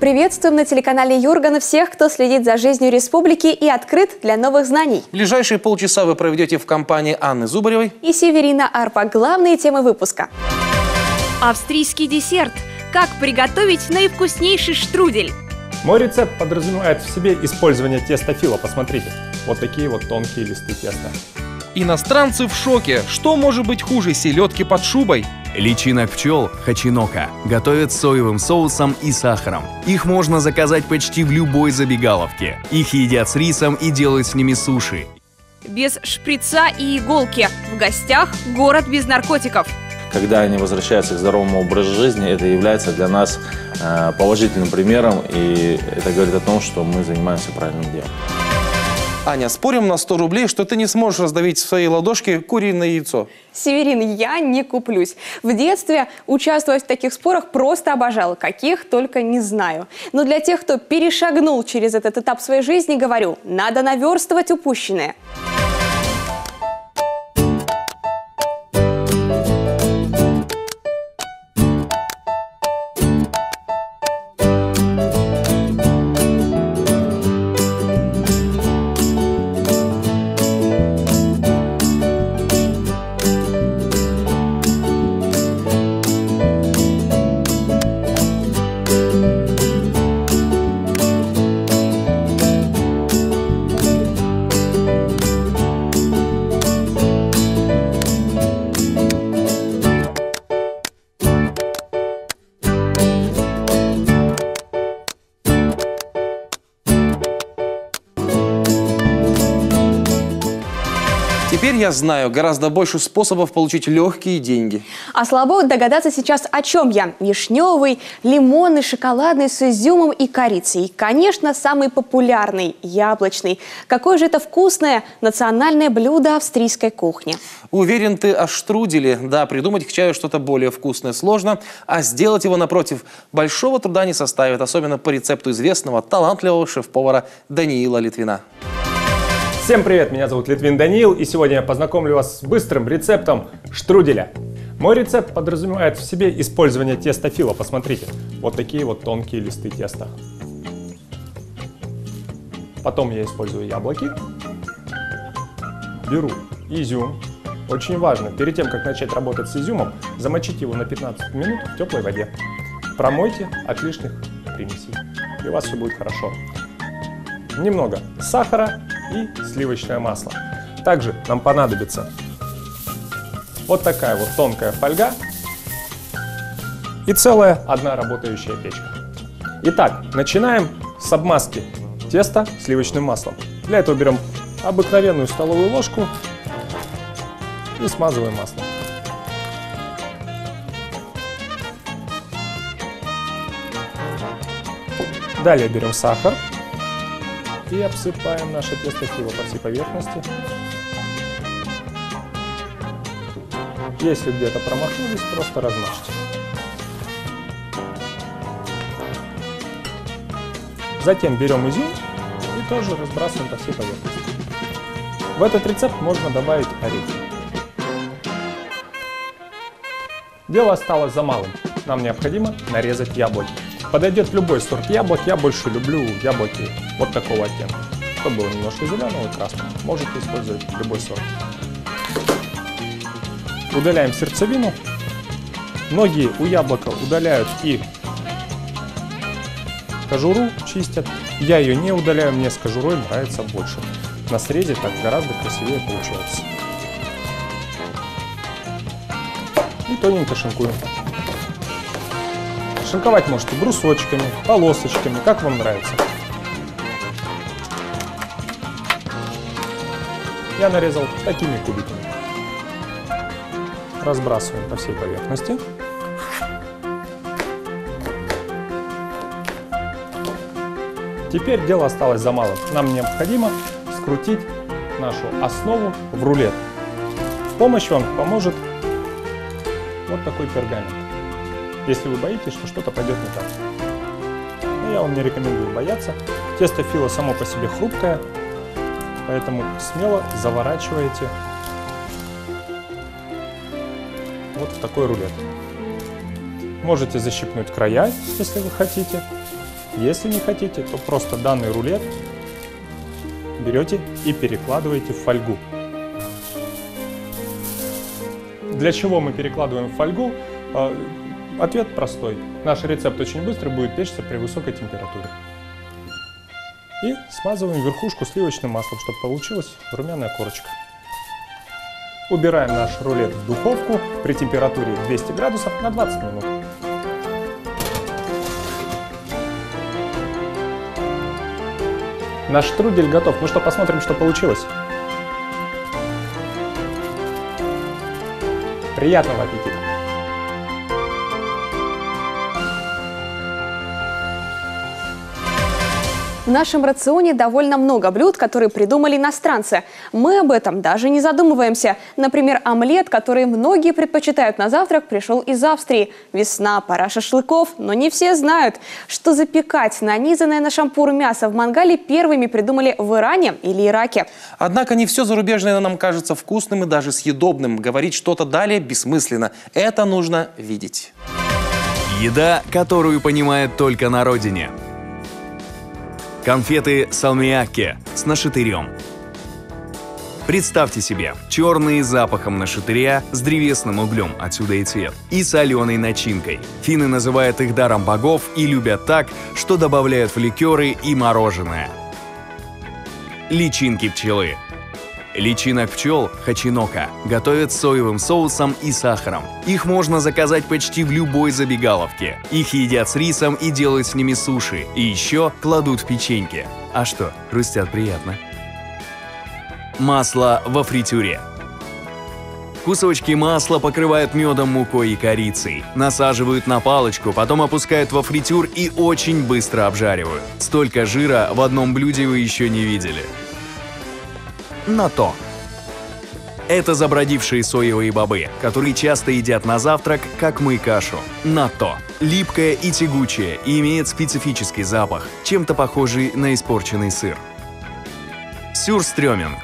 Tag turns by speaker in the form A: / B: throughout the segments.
A: приветствуем на телеканале Юргана всех, кто следит за жизнью республики и открыт для новых знаний.
B: Ближайшие полчаса вы проведете в компании Анны Зубаревой
A: и Северина Арпа. Главные темы выпуска.
C: Австрийский десерт. Как приготовить наивкуснейший штрудель?
D: Мой рецепт подразумевает в себе использование теста фила. Посмотрите, вот такие вот тонкие листы теста.
B: Иностранцы в шоке. Что может быть хуже селедки под шубой?
E: Личинок пчел хачинока готовят с соевым соусом и сахаром. Их можно заказать почти в любой забегаловке. Их едят с рисом и делают с ними суши.
C: Без шприца и иголки. В гостях город без наркотиков.
F: Когда они возвращаются к здоровому образу жизни, это является для нас положительным примером, и это говорит о том, что мы занимаемся правильным делом.
B: Аня, спорим на 100 рублей, что ты не сможешь раздавить в своей ладошке куриное яйцо.
A: Северин, я не куплюсь. В детстве участвовать в таких спорах просто обожала, каких только не знаю. Но для тех, кто перешагнул через этот этап своей жизни, говорю, надо наверстывать упущенное.
B: Теперь я знаю гораздо больше способов получить легкие деньги.
A: А слабо догадаться сейчас, о чем я. Вишневый, лимонный, шоколадный, с изюмом и корицей. И, конечно, самый популярный – яблочный. Какое же это вкусное национальное блюдо австрийской кухни.
B: Уверен, ты о штруделе. Да, придумать к чаю что-то более вкусное сложно, а сделать его, напротив, большого труда не составит, особенно по рецепту известного, талантливого шеф-повара Даниила Литвина.
D: Всем привет, меня зовут Литвин Даниил, и сегодня я познакомлю вас с быстрым рецептом штруделя. Мой рецепт подразумевает в себе использование теста фила. Посмотрите, вот такие вот тонкие листы теста. Потом я использую яблоки. Беру изюм. Очень важно, перед тем, как начать работать с изюмом, замочите его на 15 минут в теплой воде. Промойте от лишних примесей, и у вас все будет хорошо. Немного сахара и сливочное масло. Также нам понадобится вот такая вот тонкая фольга и целая одна работающая печка. Итак, начинаем с обмазки теста сливочным маслом. Для этого берем обыкновенную столовую ложку и смазываем маслом. Далее берем сахар и обсыпаем наше тесто фила по всей поверхности. Если где-то промахнулись, просто размажьте. Затем берем изюм и тоже разбрасываем по всей поверхности. В этот рецепт можно добавить орехи. Дело осталось за малым. Нам необходимо нарезать яблоки. Подойдет любой сорт яблок, я больше люблю яблоки вот такого оттенка. Чтобы было немножко зеленого и красного, можете использовать любой сорт. Удаляем сердцевину. Многие у яблока удаляют и кожуру, чистят. Я ее не удаляю, мне с кожурой нравится больше. На срезе так гораздо красивее получается. И тоненько шинкуем. Шинковать можете брусочками, полосочками, как вам нравится. Я нарезал такими кубиками. Разбрасываем по всей поверхности. Теперь дело осталось за малым. Нам необходимо скрутить нашу основу в рулет. В помощь вам поможет вот такой пергамент. Если вы боитесь, что что-то пойдет не так. Но я вам не рекомендую бояться. Тесто фила само по себе хрупкое, поэтому смело заворачиваете вот в такой рулет. Можете защипнуть края, если вы хотите. Если не хотите, то просто данный рулет берете и перекладываете в фольгу. Для чего мы перекладываем в фольгу? Ответ простой. Наш рецепт очень быстро будет печься при высокой температуре. И смазываем верхушку сливочным маслом, чтобы получилась румяная корочка. Убираем наш рулет в духовку при температуре 200 градусов на 20 минут. Наш штрудель готов. Ну что, посмотрим, что получилось. Приятного аппетита!
A: В нашем рационе довольно много блюд, которые придумали иностранцы. Мы об этом даже не задумываемся. Например, омлет, который многие предпочитают на завтрак, пришел из Австрии. Весна, пора шашлыков, но не все знают, что запекать нанизанное на шампур мясо в мангале первыми придумали в Иране или Ираке.
B: Однако не все зарубежное нам кажется вкусным и даже съедобным. Говорить что-то далее бессмысленно. Это нужно видеть.
E: Еда, которую понимают только на родине. Конфеты салмиакки с нашатырем. Представьте себе, черные запахом нашатыря с древесным углем, отсюда и цвет, и соленой начинкой. Финны называют их даром богов и любят так, что добавляют в ликеры и мороженое. Личинки пчелы. Личинок пчел хачинока готовят с соевым соусом и сахаром. Их можно заказать почти в любой забегаловке. Их едят с рисом и делают с ними суши. И еще кладут в печеньки. А что, хрустят приятно. Масло во фритюре. Кусочки масла покрывают медом, мукой и корицей. Насаживают на палочку, потом опускают во фритюр и очень быстро обжаривают. Столько жира в одном блюде вы еще не видели. Натто. Это забродившие соевые бобы, которые часто едят на завтрак, как мы кашу. Натто. Липкая и тягучая и имеет специфический запах, чем-то похожий на испорченный сыр. Сюрстрёминг.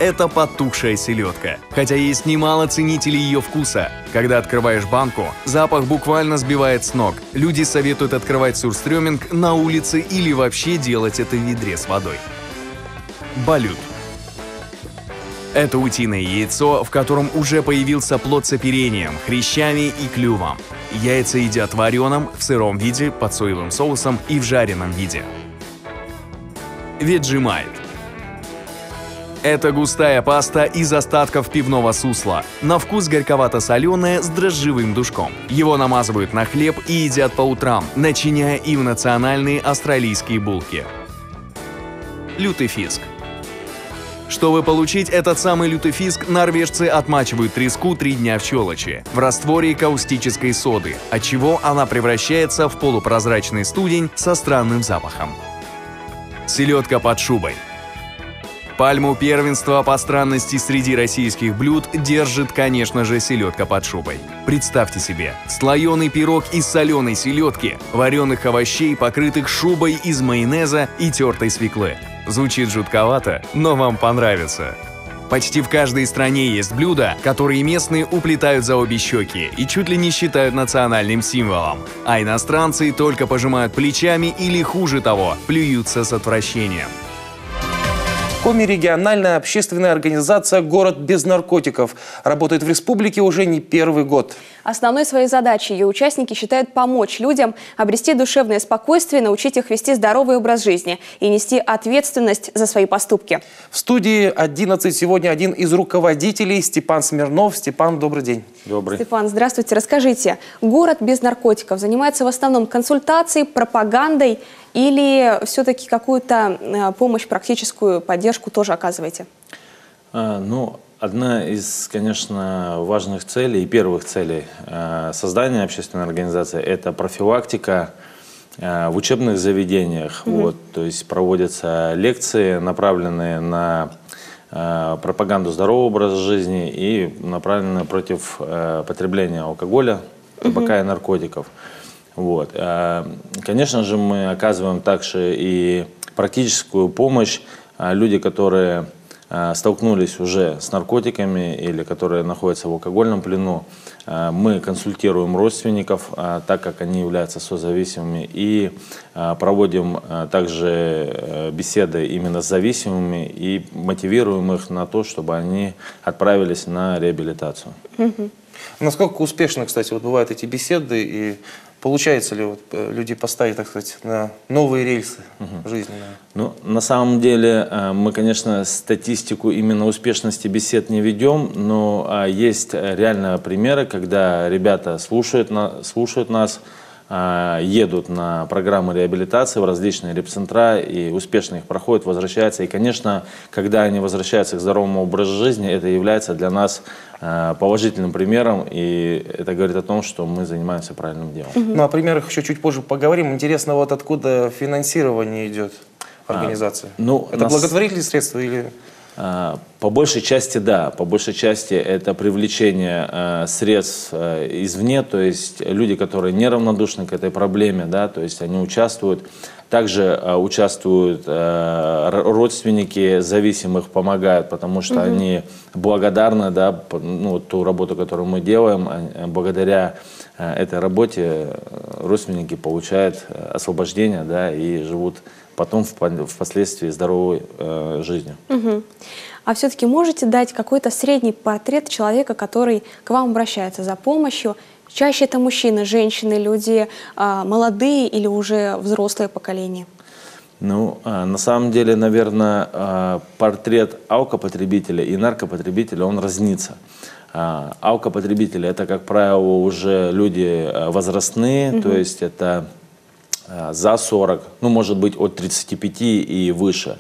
E: Это потухшая селедка, хотя есть немало ценителей ее вкуса. Когда открываешь банку, запах буквально сбивает с ног. Люди советуют открывать сюрстрёминг на улице или вообще делать это в ведре с водой. Балют. Это утиное яйцо, в котором уже появился плод с оперением, хрящами и клювом. Яйца едят вареным, в сыром виде, под соевым соусом и в жареном виде. Веджимайт. Это густая паста из остатков пивного сусла. На вкус горьковато-соленая с дрожжевым душком. Его намазывают на хлеб и едят по утрам, начиняя им национальные австралийские булки. Лютефиск. Чтобы получить этот самый лютефиск, норвежцы отмачивают треску 3 дня в щелочи, в растворе каустической соды, отчего она превращается в полупрозрачный студень со странным запахом. Селедка под шубой. Пальму первенства по странности среди российских блюд держит, конечно же, селедка под шубой. Представьте себе, слоеный пирог из соленой селедки, вареных овощей, покрытых шубой из майонеза и тертой свеклы. Звучит жутковато, но вам понравится. Почти в каждой стране есть блюда, которые местные уплетают за обе щеки и чуть ли не считают национальным символом. А иностранцы только пожимают плечами или, хуже того, плюются с отвращением.
B: Коми региональная общественная организация «Город без наркотиков» работает в республике уже не первый год.
A: Основной своей задачей ее участники считают помочь людям обрести душевное спокойствие, научить их вести здоровый образ жизни и нести ответственность за свои поступки.
B: В студии 11 сегодня один из руководителей Степан Смирнов. Степан, добрый день.
F: Добрый.
A: Степан, здравствуйте. Расскажите, «Город без наркотиков» занимается в основном консультацией, пропагандой или все-таки какую-то помощь, практическую поддержку тоже оказываете?
F: Одна из, конечно, важных целей и первых целей создания общественной организации – это профилактика в учебных заведениях. То есть проводятся лекции, направленные на пропаганду здорового образа жизни и направленные против потребления алкоголя, табака и наркотиков. Конечно же, мы оказываем также и практическую помощь. Люди, которые столкнулись уже с наркотиками или которые находятся в алкогольном плену, мы консультируем родственников, так как они являются созависимыми, и проводим также беседы именно с зависимыми и мотивируем их на то, чтобы они отправились на реабилитацию.
B: Насколько успешно, кстати, вот бывают эти беседы, и получается ли вот людей поставить, так сказать, на новые рельсы жизненные?
F: Ну, на самом деле, мы, конечно, статистику именно успешности бесед не ведем, но есть реально примеры, когда ребята слушают нас, едут на программы реабилитации в различные репцентра и успешно их проходят, возвращаются. И, конечно, когда они возвращаются к здоровому образу жизни, это является для нас положительным примером, и это говорит о том, что мы занимаемся правильным делом.
B: Ну, о примерах еще чуть позже поговорим. Интересно, вот откуда финансирование идет организации? Это благотворительные средства или...
F: По большей части, да. По большей части это привлечение средств извне, то есть люди, которые неравнодушны к этой проблеме, да, то есть они участвуют. Также участвуют родственники зависимых, помогают, потому что они благодарны, да, ну, ту работу, которую мы делаем. Благодаря этой работе родственники получают освобождение, да, и живут потом впоследствии здоровой жизнью.
A: А все-таки можете дать какой-то средний портрет человека, который к вам обращается за помощью? Чаще это мужчины, женщины, люди молодые или уже взрослое поколение?
F: Ну, на самом деле, наверное, портрет алкопотребителя и наркопотребителя, он разнится. Алкопотребители — это, как правило, уже люди возрастные, то есть это за 40, ну, может быть, от 35 и выше.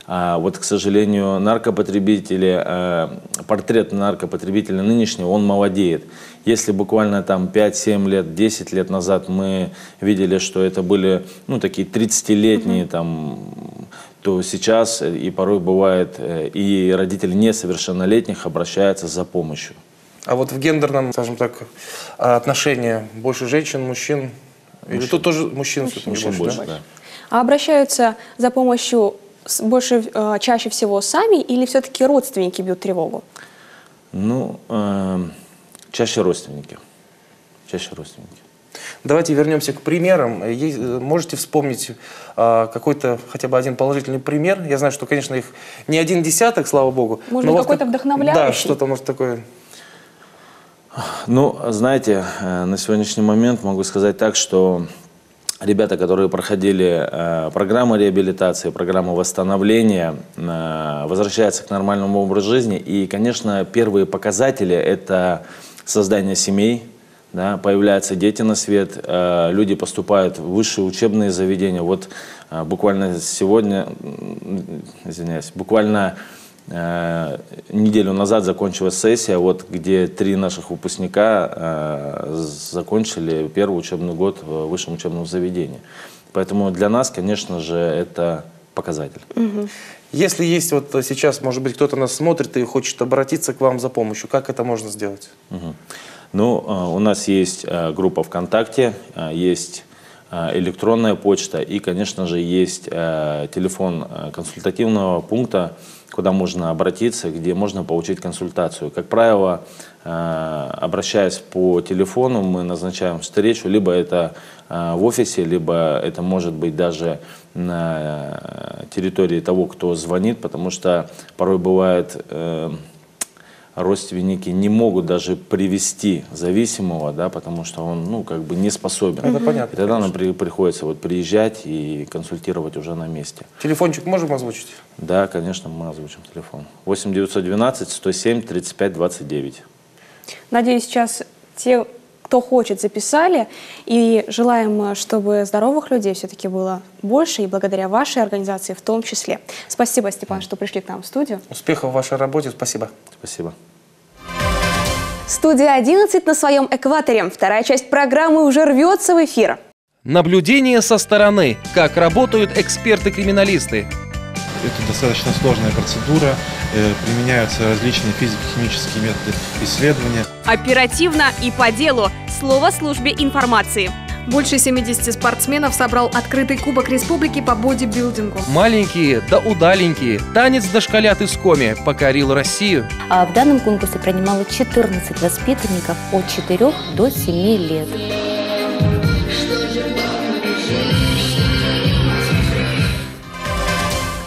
F: Вот, к сожалению, наркопотребители, портрет наркопотребителя нынешнего, он молодеет. Если буквально там 5-7 лет, 10 лет назад мы видели, что это были, ну, такие 30-летние, там, то сейчас и порой бывает, и родители несовершеннолетних обращаются за помощью.
B: А вот в гендерном, скажем так, отношении больше женщин, мужчин? Или тут тоже мужчин все-таки больше, да?
A: А обращаются за помощью чаще всего сами или все-таки родственники бьют тревогу?
F: Ну, чаще родственники. Чаще родственники.
B: Давайте вернемся к примерам. Можете вспомнить какой-то хотя бы один положительный пример? Я знаю, что, конечно, их не один десяток, слава богу.
A: Может быть, какой-то вдохновляющий?
B: Да, что-то, может, такое...
F: Ну, знаете, на сегодняшний момент могу сказать так, что ребята, которые проходили программу реабилитации, программу восстановления, возвращаются к нормальному образу жизни. И, конечно, первые показатели – это создание семей, да, появляются дети на свет, люди поступают в высшие учебные заведения. Вот буквально сегодня, извиняюсь, буквально неделю назад закончилась сессия, вот, где 3 наших выпускника закончили первый учебный год в высшем учебном заведении. Поэтому для нас, конечно же, это показатель.
B: Если есть вот сейчас, может быть, кто-то нас смотрит и хочет обратиться к вам за помощью, как это можно сделать?
F: Ну, у нас есть группа ВКонтакте, есть электронная почта и, конечно же, есть телефон консультативного пункта, куда можно обратиться, где можно получить консультацию. Как правило, обращаясь по телефону, мы назначаем встречу, либо это в офисе, либо это может быть даже на территории того, кто звонит, потому что порой бывает, родственники не могут даже привести зависимого, да, потому что он, ну, как бы не способен.
B: Это понятно.
F: И тогда нам приходится вот приезжать и консультировать уже на месте.
B: Телефончик можем озвучить?
F: Да, конечно, мы озвучим телефон. 8 912 107 35 29.
A: Надеюсь, сейчас те, кто хочет, записали. И желаем, чтобы здоровых людей все-таки было больше, и благодаря вашей организации в том числе. Спасибо, Степан, что пришли к нам в студию.
B: Успехов в вашей работе. Спасибо.
F: Спасибо.
A: Студия 11 на своем экваторе. Вторая часть программы уже рвется в эфир.
B: Наблюдение со стороны. Как работают эксперты-криминалисты.
G: Это достаточно сложная процедура, применяются различные физико-химические методы исследования.
C: Оперативно и по делу. Слово службе информации. Больше 70 спортсменов собрал открытый Кубок Республики по бодибилдингу.
B: Маленькие да удаленькие. Танец дошколят из Коми покорил Россию.
H: А в данном конкурсе принимало 14 воспитанников от 4 до 7 лет.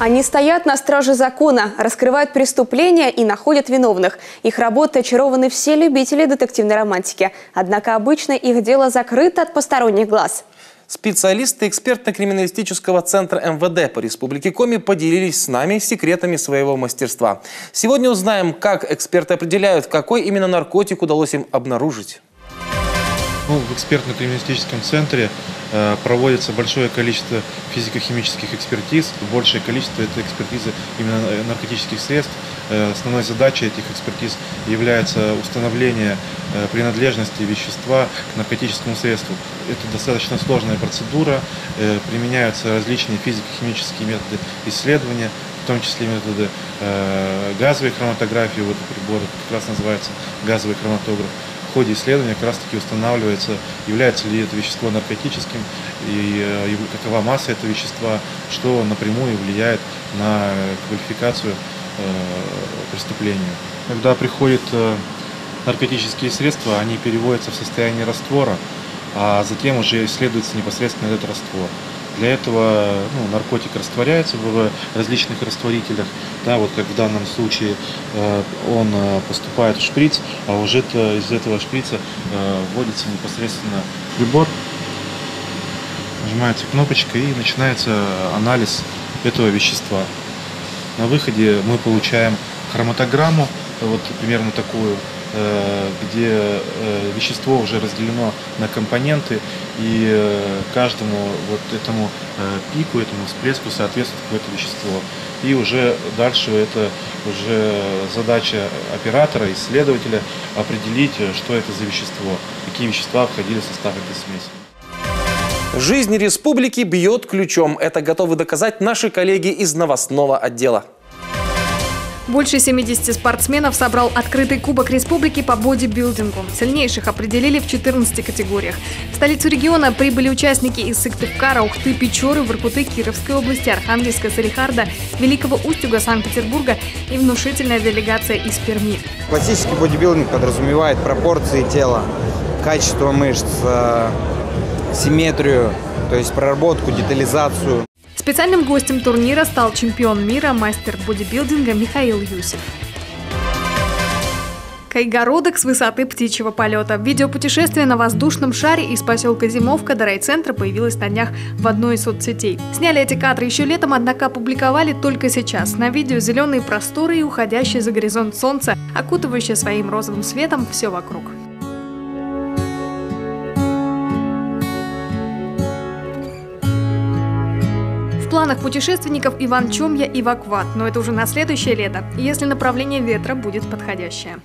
A: Они стоят на страже закона, раскрывают преступления и находят виновных. Их работы очарованы все любители детективной романтики. Однако обычно их дело закрыто от посторонних глаз.
B: Специалисты экспертно-криминалистического центра МВД по Республике Коми поделились с нами секретами своего мастерства. Сегодня узнаем, как эксперты определяют, какой именно наркотик удалось им обнаружить.
G: В экспертно-криминалистическом центре проводится большое количество физико-химических экспертиз. Большее количество это экспертизы именно наркотических средств. Основной задачей этих экспертиз является установление принадлежности вещества к наркотическому средству. Это достаточно сложная процедура. Применяются различные физико-химические методы исследования, в том числе методы газовой хроматографии. Вот прибор как раз называется газовый хроматограф. В ходе исследования как раз таки устанавливается, является ли это вещество наркотическим и какова масса этого вещества, что напрямую влияет на квалификацию преступления. Когда приходят наркотические средства, они переводятся в состояние раствора, а затем уже исследуется непосредственно этот раствор. Для этого наркотик растворяется в различных растворителях, да, вот как в данном случае он поступает в шприц, а уже из этого шприца вводится непосредственно прибор, нажимается кнопочка и начинается анализ этого вещества. На выходе мы получаем хроматограмму, вот примерно такую, где вещество уже разделено на компоненты, и каждому вот этому пику, этому всплеску соответствует какое-то вещество. И уже дальше это уже задача оператора, исследователя определить, что это за вещество, какие вещества входили в состав этой смеси.
B: Жизнь республики бьет ключом. Это готовы доказать наши коллеги из новостного отдела.
C: Больше 70 спортсменов собрал открытый Кубок Республики по бодибилдингу. Сильнейших определили в 14 категориях. В столицу региона прибыли участники из Сыктывкара, Ухты, Печоры, Воркуты, Кировской области, Архангельска, Салихарда, Великого Устюга, Санкт-Петербурга и внушительная делегация из Перми.
I: Классический бодибилдинг подразумевает пропорции тела, качество мышц, симметрию, то есть проработку, детализацию.
C: Специальным гостем турнира стал чемпион мира, мастер бодибилдинга Михаил Юсев. Кайгородок с высоты птичьего полета. Видеопутешествие на воздушном шаре из поселка Зимовка до райцентра появилось на днях в одной из соцсетей. Сняли эти кадры еще летом, однако опубликовали только сейчас. На видео зеленые просторы и уходящее за горизонт солнце, окутывающее своим розовым светом все вокруг. В планах путешественников Иван Чомья и Вакват, но это уже на следующее лето, если направление ветра будет подходящее.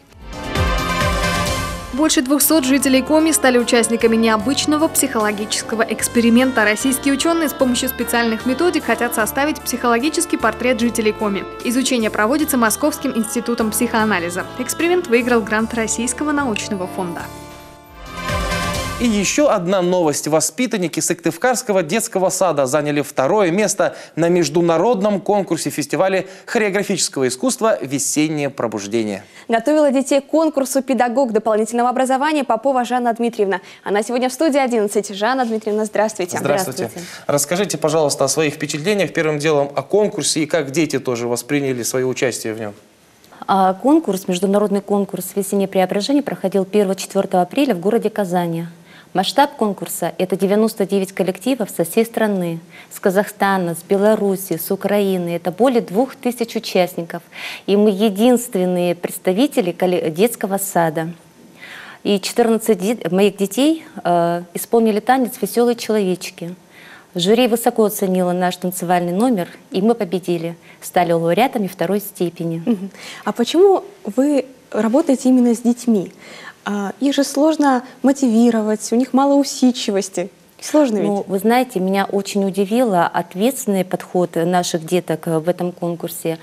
C: Больше 200 жителей Коми стали участниками необычного психологического эксперимента. Российские ученые с помощью специальных методик хотят составить психологический портрет жителей Коми. Изучение проводится Московским институтом психоанализа. Эксперимент выиграл грант Российского научного фонда.
B: И еще одна новость. Воспитанники Сыктывкарского детского сада заняли второе место на международном конкурсе фестиваля хореографического искусства «Весеннее пробуждение».
A: Готовила детей к конкурсу педагог дополнительного образования Попова Жанна Дмитриевна. Она сегодня в студии 11. Жанна Дмитриевна, здравствуйте.
B: Здравствуйте. Расскажите, пожалуйста, о своих впечатлениях, первым делом о конкурсе и как дети тоже восприняли свое участие в нем.
H: Международный конкурс «Весеннее преображение» проходил 1-4 апреля в городе Казани. Масштаб конкурса – это 99 коллективов со всей страны, с Казахстана, с Беларуси, с Украины. Это более 2000 участников. И мы единственные представители детского сада. И 14 моих детей исполнили танец «Веселые человечки». Жюри высоко оценило наш танцевальный номер, и мы победили. Стали лауреатами 2-й степени.
A: А почему вы работаете именно с детьми? Их же сложно мотивировать, у них мало усидчивости. Сложно ведь?
H: Вы знаете, меня очень удивило ответственный подход наших деток в этом конкурсе,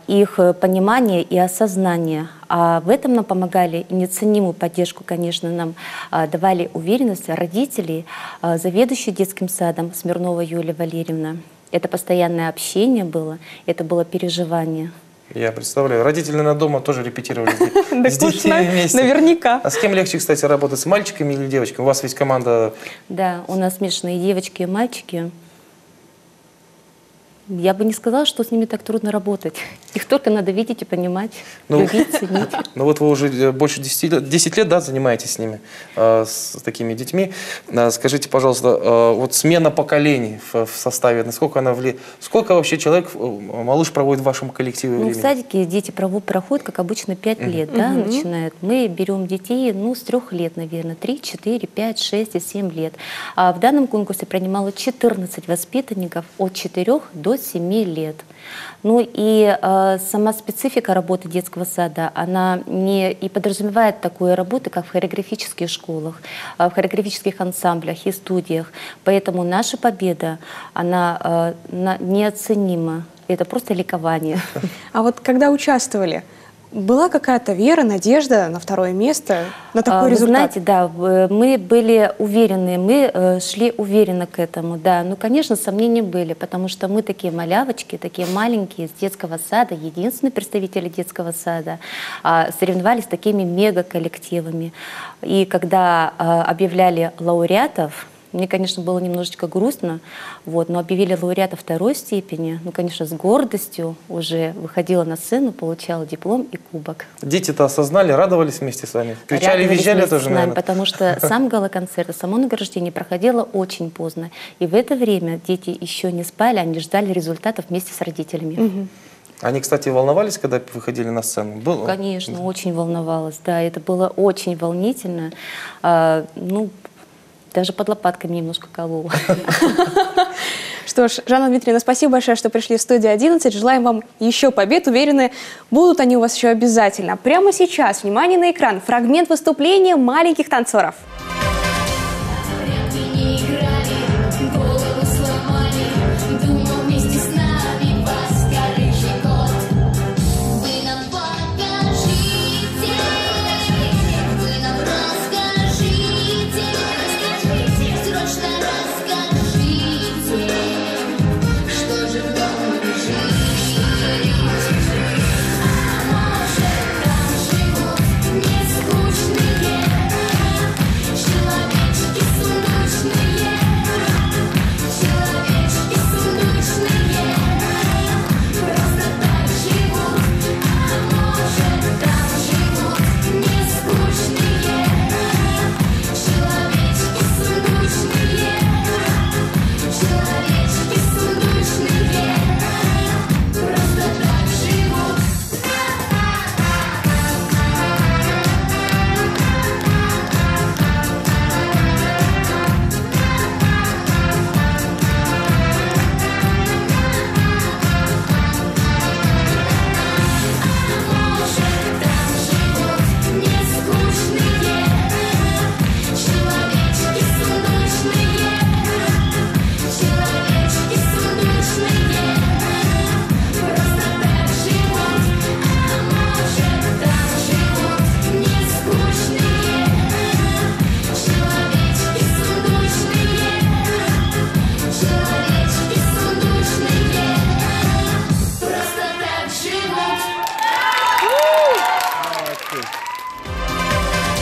H: их понимание и осознание. А в этом нам помогали, и неоценимую поддержку, конечно, нам давали уверенность родителей, заведующий детским садом Смирнова Юлия Валерьевна. Это постоянное общение было, это было переживание.
B: Я представляю. Родители, наверное, дома тоже репетировали с детьми вместе.
A: Наверняка.
B: А с кем легче, кстати, работать? С мальчиками или девочками? У вас ведь команда...
H: Да, у нас смешанные девочки и мальчики. Я бы не сказала, что с ними так трудно работать. Их только надо видеть и понимать, любить, ценить.
B: Ну вот вы уже больше 10 лет, да, занимаетесь с ними, с такими детьми. Скажите, пожалуйста, вот смена поколений в составе, насколько она влияет? Сколько вообще человек, малыш, проводит в вашем коллективе времени?
H: В садике дети проходят, как обычно, 5 лет, да, начинают. Мы берем детей, с 3 лет, наверное, 3, 4, 5, 6 и 7 лет. А в данном конкурсе принимало 14 воспитанников от 4 до 7 лет. Ну и сама специфика работы детского сада, она не и подразумевает такую работу, как в хореографических школах, в хореографических ансамблях и студиях. Поэтому наша победа, она неоценима. Это просто ликование.
A: А вот когда участвовали, была какая-то вера, надежда на второе место, на такой результат?
H: Вы знаете, да, мы были уверены, мы шли уверенно к этому, да. Ну, конечно, сомнения были, потому что мы такие малявочки, такие маленькие, из детского сада, единственные представители детского сада, соревновались с такими мега-коллективами. И когда объявляли лауреатов, мне, конечно, было немножечко грустно, но объявили лауреата 2-й степени. Ну, конечно, с гордостью уже выходила на сцену, получала диплом и кубок.
B: Дети-то осознали, радовались вместе с вами? Кричали, визжали тоже, наверное?
H: Потому что сам гала-концерт, само награждение проходило очень поздно. И в это время дети еще не спали, они ждали результатов вместе с родителями.
B: Они, кстати, волновались, когда выходили на сцену?
H: Конечно, очень волновалась, да, это было очень волнительно. Даже под лопатками немножко колола.
A: Что ж, Жанна Дмитриевна, спасибо большое, что пришли в студию 11. Желаем вам еще побед. Уверены, будут они у вас еще обязательно. Прямо сейчас, внимание на экран, фрагмент выступления маленьких танцоров.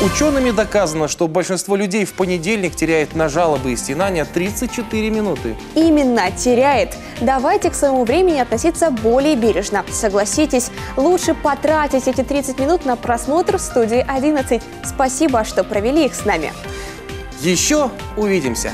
B: Учеными доказано, что большинство людей в понедельник теряет на жалобы и стенания 34 минуты.
A: Именно теряет. Давайте к своему времени относиться более бережно. Согласитесь, лучше потратить эти 30 минут на просмотр в студии 11. Спасибо, что провели их с нами.
B: Еще увидимся!